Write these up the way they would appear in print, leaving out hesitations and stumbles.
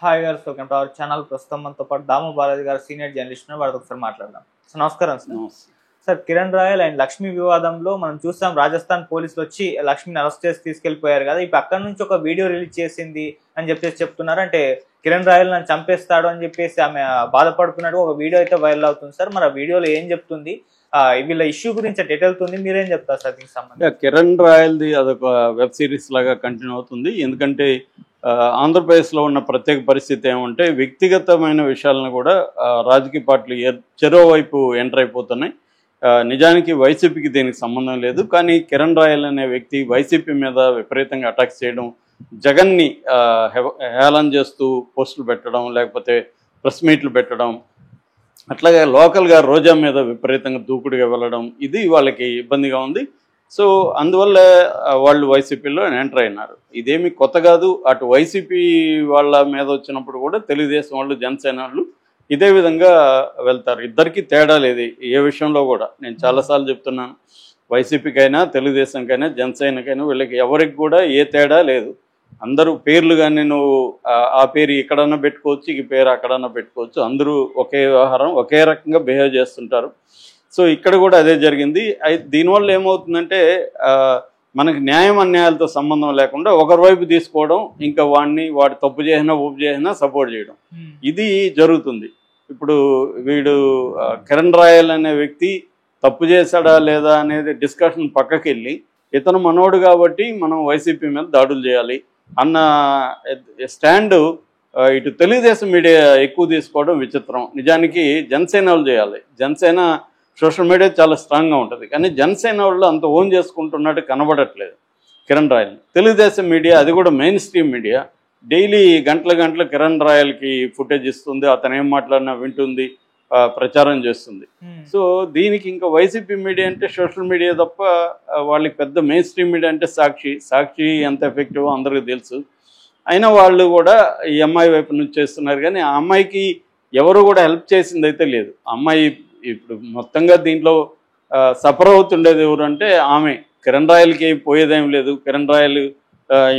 Hi గారు, welcome to our channel. ప్రస్తుతం మనతో పాటు దాము బాలాజీ గారు సీనియర్ జర్నలిస్ట్ వారితో ఒకసారి మాట్లాడదాం. సో నమస్కారం sir. Kiran royal and Lakshmi వివాదంలో మనం చూస్తాం, రాజస్థాన్ పోలీసులు వచ్చి లక్ష్మిని అరెస్ట్ చేసి తీసుకెళ్లిపోయారు కదా. ఇప్పుడు అక్కడ నుంచి ఒక వీడియో రిలీజ్ చేసింది అని చెప్పేసి చెప్తున్నారు. అంటే కిరణ్ రాయల్ నన్ను చంపేస్తాడు అని చెప్పేసి ఆమె బాధపడుతున్నట్టు ఒక వీడియో అయితే వైరల్ అవుతుంది సార్. మరి ఆ వీడియోలో ఏం చెప్తుంది, వీళ్ళ ఇష్యూ గురించి ఎటు వెళ్తుంది, మీరేం చెప్తారు సార్ దీనికి సంబంధించి? కిరణ్ రాయల్ది అదొక వెబ్ సిరీస్ లాగా కంటిన్యూ అవుతుంది. ఎందుకంటే ఆంధ్రప్రదేశ్లో ఉన్న ప్రత్యేక పరిస్థితి ఏమంటే వ్యక్తిగతమైన విషయాలను కూడా రాజకీయ పార్టీలు చెరో వైపు ఎంటర్ అయిపోతున్నాయి. నిజానికి వైసీపీకి దీనికి సంబంధం లేదు, కానీ కిరణ్ రాయల్ అనే వ్యక్తి వైసీపీ మీద విపరీతంగా అటాక్ చేయడం, జగన్ని హేళన చేస్తూ పోస్టులు పెట్టడం, లేకపోతే ప్రెస్ మీట్లు పెట్టడం, అట్లాగే లోకల్గా రోజా మీద విపరీతంగా దూకుడుగా వెళ్ళడం, ఇది వాళ్ళకి ఇబ్బందిగా ఉంది. సో అందువల్ల వాళ్ళు వైసీపీలో ఎంటర్ అయినారు. ఇదేమి కొత్త కాదు. అటు వైసీపీ వాళ్ళ మీద వచ్చినప్పుడు కూడా తెలుగుదేశం వాళ్ళు, జనసేన వాళ్ళు ఇదే విధంగా వెళ్తారు. ఇద్దరికీ తేడా లేదు ఏ విషయంలో కూడా. నేను చాలాసార్లు చెప్తున్నాను, వైసీపీకైనా తెలుగుదేశంకైనా జనసేనకైనా వీళ్ళకి ఎవరికి కూడా ఏ తేడా లేదు. అందరూ పేర్లు కానీ నువ్వు ఆ పేరు ఇక్కడన్నా పెట్టుకోవచ్చు, ఈ పేరు అక్కడన్నా పెట్టుకోవచ్చు, అందరూ ఒకే వ్యవహారం ఒకే రకంగా బిహేవ్ చేస్తుంటారు. సో ఇక్కడ కూడా అదే జరిగింది. దీనివల్ల ఏమవుతుందంటే మనకి న్యాయం అన్యాయాలతో సంబంధం లేకుండా ఒకరి వైపు తీసుకోవడం, ఇంకా వాడు తప్పు చేసినా ఒప్పు చేసినా సపోర్ట్ చేయడం, ఇది జరుగుతుంది. ఇప్పుడు వీడు కిరణ్ రాయల్ అనే వ్యక్తి తప్పు చేశాడా లేదా అనేది డిస్కషన్ పక్కకి వెళ్ళి, ఇతను మనోడు కాబట్టి మనం వైసీపీ మీద దాడులు చేయాలి అన్న స్టాండ్ ఇటు తెలుగుదేశం మీడియా ఎక్కువ తీసుకోవడం విచిత్రం. నిజానికి జనసేన వాళ్ళు చేయాలి. జనసేన సోషల్ మీడియా చాలా స్ట్రాంగ్గా ఉంటుంది, కానీ జనసేన వాళ్ళు అంత ఓన్ చేసుకుంటున్నట్టు కనబడట్లేదు కిరణ్ రాయల్. తెలుగుదేశం మీడియా, అది కూడా మెయిన్ స్ట్రీమ్ మీడియా, డైలీ గంటల కిరణ్ రాయల్కి ఫుటేజ్ ఇస్తుంది, అతను ఏం మాట్లాడినా వింటుంది, ప్రచారం చేస్తుంది. సో దీనికి ఇంకా వైసీపీ మీడియా అంటే సోషల్ మీడియా తప్ప వాళ్ళకి పెద్ద మెయిన్ స్ట్రీమ్ మీడియా అంటే సాక్షి ఎంత ఎఫెక్టివ్ అందరికీ తెలుసు. అయినా వాళ్ళు కూడా ఈ అమ్మాయి వైపు నుంచి చేస్తున్నారు, కానీ ఆ అమ్మాయికి ఎవరు కూడా హెల్ప్ చేసింది అయితే లేదు. అమ్మాయి ఇప్పుడు మొత్తంగా దీంట్లో సఫర్ అవుతుండేది ఎవరు అంటే ఆమె. కిరణ్ రాయల్కి పోయేదేం లేదు. కిరణ్ రాయల్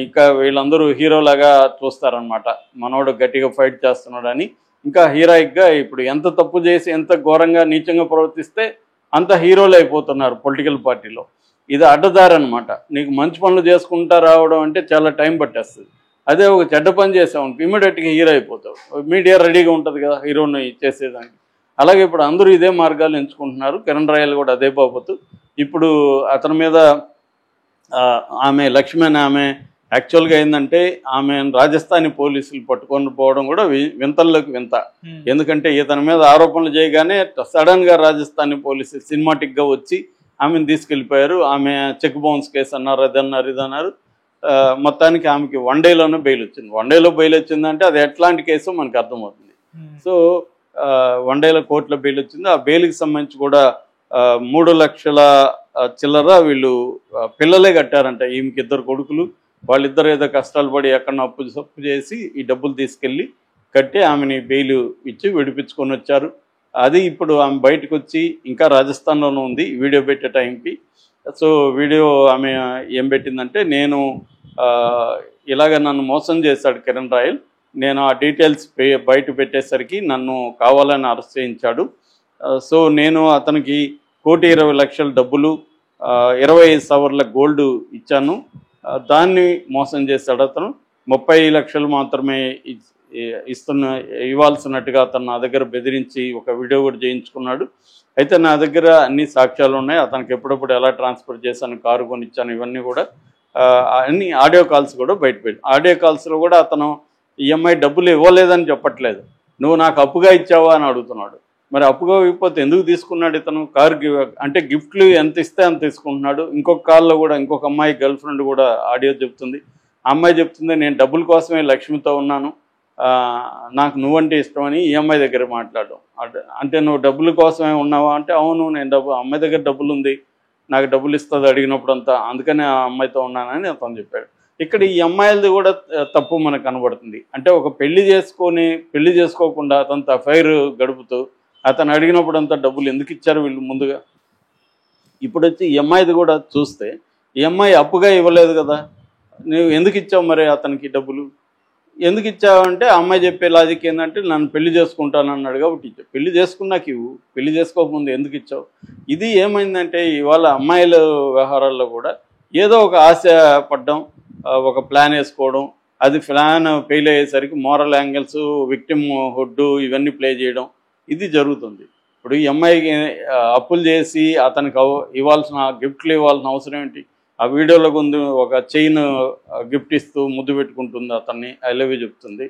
ఇంకా వీళ్ళందరూ హీరోలాగా చూస్తారనమాట, మనోడు గట్టిగా ఫైట్ చేస్తున్నాడు అని. ఇంకా హీరోయిక్గా ఇప్పుడు ఎంత తప్పు చేసి ఎంత ఘోరంగా నీచంగా ప్రవర్తిస్తే అంత హీరోలు అయిపోతున్నారు పొలిటికల్ పార్టీలో. ఇది అడ్డదారి అనమాట. నీకు మంచి పనులు చేసుకుంటా రావడం అంటే చాలా టైం పట్టేస్తుంది. అదే ఒక చెడ్డ పని చేసావు ఇమీడియట్గా హీరో అయిపోతావు. మీడియా రెడీగా ఉంటుంది కదా హీరోని చేసేదానికి. అలాగే ఇప్పుడు అందరూ ఇదే మార్గాలు ఎంచుకుంటున్నారు. కిరణ్ రాయల్ కూడా అదే బాబతు. ఇప్పుడు అతని మీద ఆమె లక్ష్మి అనే ఆమె యాక్చువల్గా ఏంటంటే ఆమె రాజస్థానీ పోలీసులు పట్టుకొని పోవడం కూడా వింతల్లోకి వింత. ఎందుకంటే ఇతని మీద ఆరోపణలు చేయగానే సడన్గా రాజస్థానీ పోలీసులు సినిమాటిక్గా వచ్చి ఆమెను తీసుకెళ్ళిపోయారు. ఆమె చెక్ బౌన్స్ కేసు అన్నారు, అదన్నారు, ఇదన్నారు. మొత్తానికి ఆమెకి వన్ డేలోనే బెయిల్ వచ్చింది. వన్ డేలో బెయిల్ వచ్చిందంటే అది ఎట్లాంటి కేసో మనకు అర్థమవుతుంది. సో వన్ డేలో కోర్టులో బెయిల్ వచ్చింది. ఆ బెయిల్కి సంబంధించి కూడా 3 లక్షల చిల్లర వీళ్ళు పిల్లలే కట్టారంట. ఈమెకి 2 కొడుకులు, వాళ్ళిద్దరు ఏదో కష్టాలు పడి ఎక్కడో అప్పు చేసి ఈ డబ్బులు తీసుకెళ్ళి కట్టి ఆమెని బెయిల్ ఇచ్చి విడిపించుకొని వచ్చారు. అది ఇప్పుడు ఆమె బయటకు వచ్చి ఇంకా రాజస్థాన్లోనే ఉంది వీడియో పెట్టే టైంకి. సో వీడియో ఆమె ఏం పెట్టిందంటే, నేను ఇలాగ నన్ను మోసం చేశాడు కిరణ్ రాయల్, నేను ఆ డీటెయిల్స్ బయట పెట్టేసరికి నన్ను కావాలని అరెస్ట్ చేయించాడు. సో నేను అతనికి 1,20,00,000 డబ్బులు, 25 సవర్ల గోల్డ్ ఇచ్చాను. దాన్ని మోసం చేశాడు అతను. 30 లక్షలు మాత్రమే ఇవ్వాల్సినట్టుగా అతను నా దగ్గర బెదిరించి ఒక వీడియో కూడా చేయించుకున్నాడు. అయితే నా దగ్గర అన్ని సాక్ష్యాలు ఉన్నాయి. అతనికి ఎప్పుడప్పుడు ఎలా ట్రాన్స్ఫర్ చేశాను, కారు కొనిచ్చాను, ఇవన్నీ కూడా అన్ని ఆడియో కాల్స్ కూడా బయటపెట్టి. ఆడియో కాల్స్లో కూడా అతను ఈఎంఐ డబ్బులు ఇవ్వలేదని చెప్పట్లేదు, నువ్వు నాకు అప్పుగా ఇచ్చావా అని అడుగుతున్నాడు. మరి అప్పుగా ఇవ్వకపోతే ఎందుకు తీసుకున్నాడు ఇతను? కారు అంటే గిఫ్ట్లు ఎంత ఇస్తే అంత తీసుకుంటున్నాడు. ఇంకొక కాల్లో కూడా ఇంకొక అమ్మాయి గర్ల్ ఫ్రెండ్ కూడా ఆడియో చెప్తుంది. ఆ అమ్మాయి చెప్తుంది, నేను డబ్బుల కోసమే లక్ష్మితో ఉన్నాను, నాకు నువ్వంటే ఇష్టమని ఈఎంఐ దగ్గర మాట్లాడడం. అంటే నువ్వు డబ్బుల కోసమే ఉన్నావా అంటే, అవును నేను అమ్మాయి దగ్గర డబ్బులు ఉంది, నాకు డబ్బులు ఇస్తుంది అడిగినప్పుడు అంతా, అందుకనే ఆ అమ్మాయితో ఉన్నానని అతను చెప్పాడు. ఇక్కడ ఈ అమ్మాయిలది కూడా తప్పు మనకు కనబడుతుంది. అంటే ఒక పెళ్లి చేసుకోకుండా అతనితో అఫైర్ గడుపుతూ అతను అడిగినప్పుడు అంతా డబ్బులు ఎందుకు ఇచ్చారు వీళ్ళు ముందుగా? ఇప్పుడు వచ్చి ఈ అమ్మాయిది కూడా చూస్తే ఈ అమ్మాయి అప్పుగా ఇవ్వలేదు కదా, నువ్వు ఎందుకు ఇచ్చావు మరి అతనికి డబ్బులు? ఎందుకు ఇచ్చావంటే అమ్మాయి చెప్పే లాజిక్ ఏంటంటే నన్ను పెళ్లి చేసుకుంటాను అన్నాడు కాబట్టి ఇచ్చా. పెళ్లి చేసుకున్నాక ఇవ్వు, పెళ్లి చేసుకోకముందు ఎందుకు ఇచ్చావు? ఇది ఏమైందంటే ఇవాళ అమ్మాయిల వ్యవహారాల్లో కూడా ఏదో ఒక ఆశ పడ్డం, ఒక ప్లాన్ వేసుకోవడం, అది ప్లాన్ ఫెయిల్ అయ్యేసరికి మోరల్ యాంగిల్స్, విక్టిమ్ హుడ్ ఇవన్నీ ప్లే చేయడం ఇది జరుగుతుంది. ఇప్పుడు ఈ అమ్మాయికి అప్పులు చేసి అతనికి ఇవ్వాల్సిన గిఫ్ట్లు ఇవ్వాల్సిన అవసరం ఏంటి? ఆ వీడియోలో ముందు ఒక చైన్ గిఫ్ట్ ఇస్తూ ముద్దు పెట్టుకుంటుంది, అతన్ని ఐ లవ్ యూ చెప్తుంది.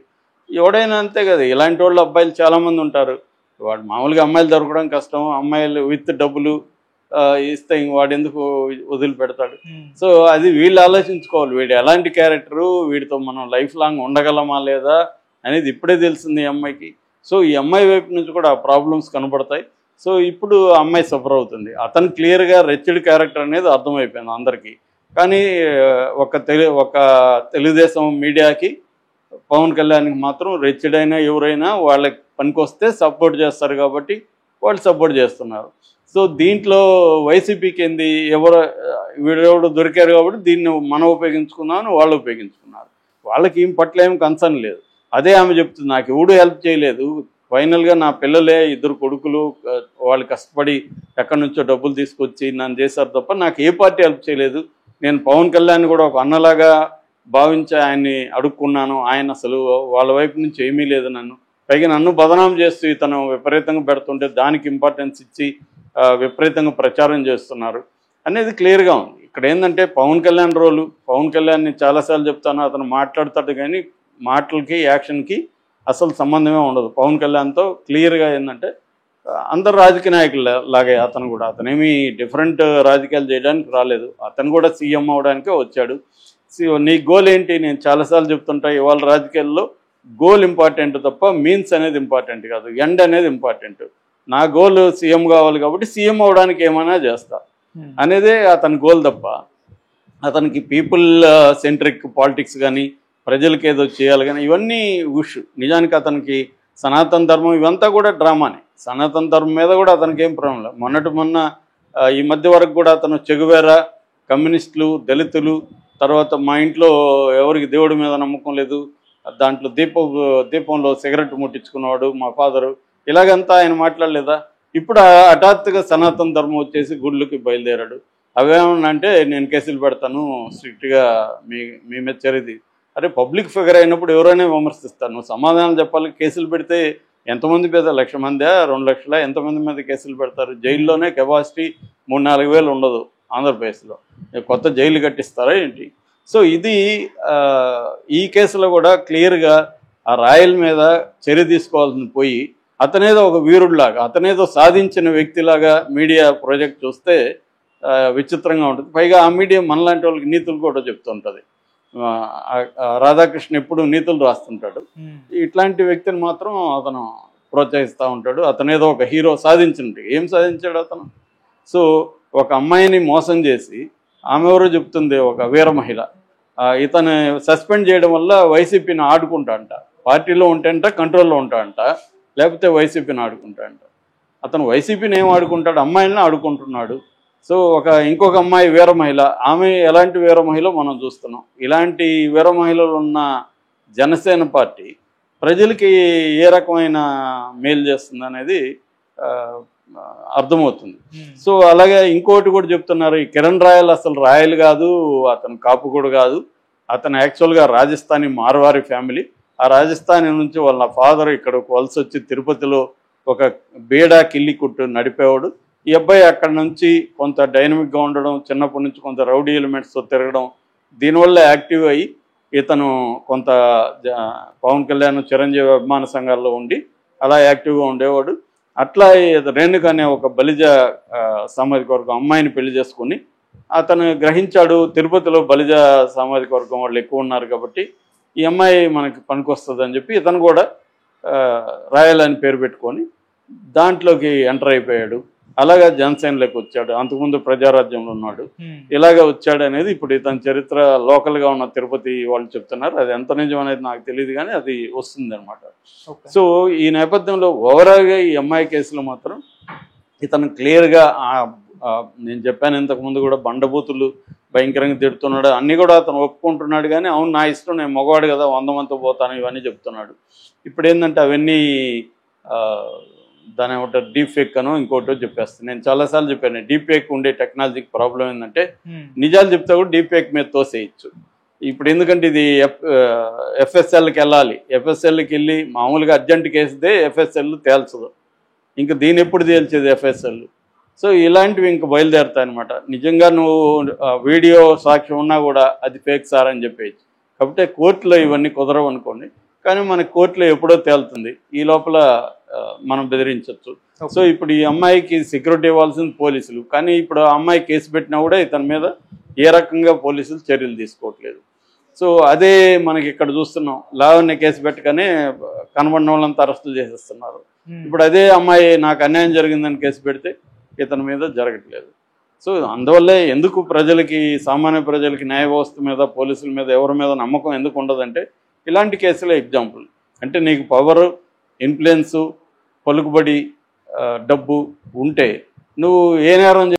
ఎవడైనా అంతే కదా, ఇలాంటి వాళ్ళు అబ్బాయిలు చాలామంది ఉంటారు. వాడు మామూలుగా అమ్మాయిలు దొరకడం కష్టం, అమ్మాయిలు విత్ డబ్బులు ఇస్తే వాడు ఎందుకు వదిలిపెడతాడు? సో అది వీళ్ళు ఆలోచించుకోవాలి, వీడు ఎలాంటి క్యారెక్టరు, వీడితో మనం లైఫ్ లాంగ్ ఉండగలమా లేదా అనేది ఇప్పుడే తెలిసింది ఈ అమ్మాయికి. సో ఈ అమ్మాయి వైపు నుంచి కూడా ఆ ప్రాబ్లమ్స్ కనబడతాయి. సో ఇప్పుడు అమ్మాయి సఫర్ అవుతుంది. అతను క్లియర్గా రెచ్డ్ క్యారెక్టర్ అనేది అర్థమైపోయింది అందరికీ. కానీ ఒక తెలుగుదేశం మీడియాకి, పవన్ కళ్యాణ్కి మాత్రం రెచ్డ్ అయినా ఎవరైనా వాళ్ళకి పనికొస్తే సపోర్ట్ చేస్తారు కాబట్టి వాళ్ళు సపోర్ట్ చేస్తున్నారు. సో దీంట్లో వైసీపీకి ఏంది, వీడెవడు దొరికారు కాబట్టి దీన్ని మనం ఉపయోగించుకుందామని వాళ్ళు ఉపయోగించుకున్నారు. వాళ్ళకి ఏం పట్ల ఏం కన్సర్న్ లేదు. అదే ఆమె చెప్తుంది, నాకు ఎవడు హెల్ప్ చేయలేదు, ఫైనల్గా నా పిల్లలే 2 కొడుకులు, వాళ్ళు కష్టపడి ఎక్కడి నుంచో డబ్బులు తీసుకొచ్చి నన్ను చేశారు తప్ప నాకు ఏ పార్టీ హెల్ప్ చేయలేదు. నేను పవన్ కళ్యాణ్ కూడా ఒక అన్నలాగా భావించి ఆయన్ని అడుక్కున్నాను, ఆయన అసలు వాళ్ళ వైపు నుంచి ఏమీ లేదు, పైగా నన్ను బదనాం చేస్తూ ఇతను విపరీతంగా పెడుతుంటే దానికి ఇంపార్టెన్స్ ఇచ్చి విపరీతంగా ప్రచారం చేస్తున్నారు అనేది క్లియర్గా ఉంది. ఇక్కడ ఏంటంటే పవన్ కళ్యాణ్ రోలు, పవన్ కళ్యాణ్ని చాలాసార్లు చెప్తాను, అతను మాట్లాడతాడు కానీ మాటలకి యాక్షన్కి అసలు సంబంధమే ఉండదు. పవన్ కళ్యాణ్తో క్లియర్గా ఏంటంటే అందరు రాజకీయ నాయకులు లాగే అతను కూడా, అతనేమి డిఫరెంట్ రాజకీయాలు చేయడానికి రాలేదు, అతను కూడా సీఎం అవడానికే వచ్చాడు. నీ గోల్ ఏంటి? నేను చాలాసార్లు చెప్తుంటా, ఇవాళ రాజకీయాల్లో గోల్ ఇంపార్టెంట్ తప్ప మీన్స్ అనేది ఇంపార్టెంట్ కాదు, ఎండ్ అనేది ఇంపార్టెంట్. నా గోల్ సీఎం కావాలి కాబట్టి సీఎం అవడానికి ఏమైనా చేస్తా అనేదే అతని గోల్ తప్ప అతనికి పీపుల్ సెంట్రిక్ పాలిటిక్స్ కానీ ప్రజలకి ఏదో చేయాలి కానీ ఇవన్నీ ఉష్. నిజానికి అతనికి సనాతన ధర్మం ఇవంతా కూడా డ్రామానే. సనాతన ధర్మం మీద కూడా అతనికి ఏం ప్రాబ్లం లేదు. మొన్న ఈ మధ్య వరకు కూడా అతను చెగువేరా, కమ్యూనిస్టులు, దళితులు, తర్వాత మా ఇంట్లో ఎవరికి దేవుడి మీద నమ్మకం లేదు, దాంట్లో దీపంలో సిగరెట్ ముట్టించుకున్నవాడు మా ఫాదరు, ఇలాగంతా ఆయన మాట్లాడలేదా? ఇప్పుడు హఠాత్తుగా సనాతన ధర్మం వచ్చేసి గుళ్ళకి బయలుదేరాడు. అవేమన్నా అంటే నేను కేసులు పెడతాను, స్ట్రిక్ట్గా మీ మీద చర్యది. అరే పబ్లిక్ ఫిగర్ అయినప్పుడు ఎవరైనా విమర్శిస్తాను, నువ్వు సమాధానం చెప్పాలి. కేసులు పెడితే ఎంతమంది మీద, 1,00,000 మందా 2 లక్షల ఎంతమంది మీద కేసులు పెడతారు? జైల్లోనే కెపాసిటీ 3-4 వేలు ఉండదు ఆంధ్రప్రదేశ్లో, కొత్త జైలు కట్టిస్తారా ఏంటి? సో ఇది ఈ కేసులో కూడా క్లియర్గా ఆ రాయల్ మీద చర్య తీసుకోవాల్సింది పోయి అతనేదో ఒక వీరుడిలాగా, అతనేదో సాధించిన వ్యక్తిలాగా మీడియా ప్రాజెక్ట్ చూస్తే విచిత్రంగా ఉంటుంది. పైగా ఆ మీడియా మనలాంటి వాళ్ళకి నీతులు కూడా చెప్తుంటుంది. రాధాకృష్ణ ఎప్పుడు నీతులు రాస్తుంటాడు, ఇట్లాంటి వ్యక్తిని మాత్రం అతను ప్రోత్సహిస్తూ ఉంటాడు. అతనేదో ఒక హీరో సాధించినట్టు. ఏం సాధించాడు అతను? సో ఒక అమ్మాయిని మోసం చేసి, ఆమె ఎవరో చెప్తుంది, ఒక వీర మహిళ, ఇతను సస్పెండ్ చేయడం వల్ల వైసీపీని ఆడుకుంటా అంట, పార్టీలో ఉంటేంట కంట్రోల్లో ఉంటా అంట, లేకపోతే వైసీపీని ఆడుకుంటా అంట. అతను వైసీపీని ఏం ఆడుకుంటాడు? అమ్మాయిలను ఆడుకుంటున్నాడు. సో ఇంకొక అమ్మాయి వీర మహిళ, ఆమె ఎలాంటి వీర మహిళ మనం చూస్తున్నాం. ఇలాంటి వీర మహిళలు ఉన్న జనసేన పార్టీ ప్రజలకి ఏ రకమైన మేలు చేస్తుంది అనేది అర్థమవుతుంది. సో అలాగే ఇంకోటి కూడా చెప్తున్నారు, ఈ కిరణ్ రాయల్ అసలు రాయల్ కాదు, అతను కాపు కూడా కాదు, అతను యాక్చువల్గా రాజస్థానీ మార్వారి ఫ్యామిలీ. ఆ రాజస్థానీ నుంచి వాళ్ళ ఫాదర్ ఇక్కడకు వలస వచ్చి తిరుపతిలో ఒక బేడా కిల్లి కుట్టు నడిపేవాడు. ఈ అబ్బాయి అక్కడ నుంచి కొంత డైనమిక్గా ఉండడం, చిన్నప్పటి నుంచి కొంత రౌడీ ఎలిమెంట్స్తో తిరగడం, దీనివల్ల యాక్టివ్ అయ్యి ఇతను కొంత పవన్ కళ్యాణ్, చిరంజీవి అభిమాన సంఘాల్లో ఉండి అలా యాక్టివ్గా ఉండేవాడు. అట్లా రేణుక అనే ఒక బలిజ సామాజిక వర్గం అమ్మాయిని పెళ్లి చేసుకుని అతను గ్రహించాడు, తిరుపతిలో బలిజ సామాజిక వర్గం వాళ్ళు ఎక్కువ ఉన్నారు కాబట్టి ఈ అమ్మాయి మనకి పనికొస్తుంది అని చెప్పి ఇతను కూడా రాయల్ అని పేరు పెట్టుకొని దాంట్లోకి ఎంటర్ అయిపోయాడు. అలాగా జనసేనలోకి వచ్చాడు. అంతకుముందు ప్రజారాజ్యంలో ఉన్నాడు. ఇలాగ వచ్చాడు అనేది ఇప్పుడు ఇతని చరిత్ర లోకల్గా ఉన్న తిరుపతి వాళ్ళు చెప్తున్నారు. అది ఎంత నిజం అనేది నాకు తెలియదు కానీ అది వస్తుంది అనమాట. సో ఈ నేపథ్యంలో ఓవరాల్గా ఈ అమ్మాయి కేసులో మాత్రం ఇతను క్లియర్గా నేను చెప్పాను ఇంతకుముందు కూడా, బండబూతులు భయంకరంగా తిడుతున్నాడు, అన్నీ కూడా అతను ఒప్పుకుంటున్నాడు. కానీ అవును నా ఇష్టం, నేను మగవాడు కదా 100 మందితో పోతాను ఇవన్నీ చెప్తున్నాడు. ఇప్పుడు ఏంటంటే అవన్నీ దాని ఏమంటారు డీప్ ఫేక్ అనో ఇంకోటో చెప్పేస్తాను. నేను చాలాసార్లు చెప్పాను డీప్ ఫేక్ ఉండే టెక్నాలజీకి ప్రాబ్లం ఏంటంటే నిజాలు చెప్తే కూడా డీప్ ఫేక్ మీద తోసేయచ్చు. ఇప్పుడు ఎందుకంటే ఇది ఎఫ్ఎస్ఎల్కి వెళ్ళాలి, ఎఫ్ఎస్ఎల్కి వెళ్ళి మామూలుగా అర్జెంట్ కేసుదే ఎఫ్ఎస్ఎల్ తేల్చదు, ఇంకా దీని ఎప్పుడు తేల్చేది ఎఫ్ఎస్ఎల్. సో ఇలాంటివి ఇంక బయలుదేరుతాయన్నమాట. నిజంగా నువ్వు వీడియో సాక్ష్యం ఉన్నా కూడా అది ఫేక్ సార్ అని చెప్పేయచ్చు. కాబట్టి కోర్టులో ఇవన్నీ కుదరవు అనుకోండి, కానీ మనకి కోర్టులో ఎప్పుడో తేలుతుంది, ఈ లోపల మనం బెదిరించవచ్చు. సో ఇప్పుడు ఈ అమ్మాయికి సెక్యూరిటీ ఇవ్వాల్సింది పోలీసులు, కానీ ఇప్పుడు ఆ అమ్మాయి కేసు పెట్టినా కూడా ఇతని మీద ఏ రకంగా పోలీసులు చర్యలు తీసుకోవట్లేదు. సో అదే మనకి ఇక్కడ చూస్తున్నాం, లావణ్య కేసు పెట్టగానే కనబడిన వాళ్ళంతా అరెస్టులు చేసేస్తున్నారు. ఇప్పుడు అదే అమ్మాయి నాకు అన్యాయం జరిగిందని కేసు పెడితే ఇతని మీద జరగట్లేదు. సో అందువల్లే ఎందుకు ప్రజలకి, సామాన్య ప్రజలకి న్యాయ వ్యవస్థ మీద, పోలీసుల మీద, ఎవరి మీద నమ్మకం ఎందుకు ఉండదంటే ఇలాంటి కేసులే ఎగ్జాంపుల్. అంటే నీకు పవరు, ఇన్ఫ్లుయెన్సు, పలుకుబడి, డబ్బు ఉంటే నువ్వు ఏ నేరం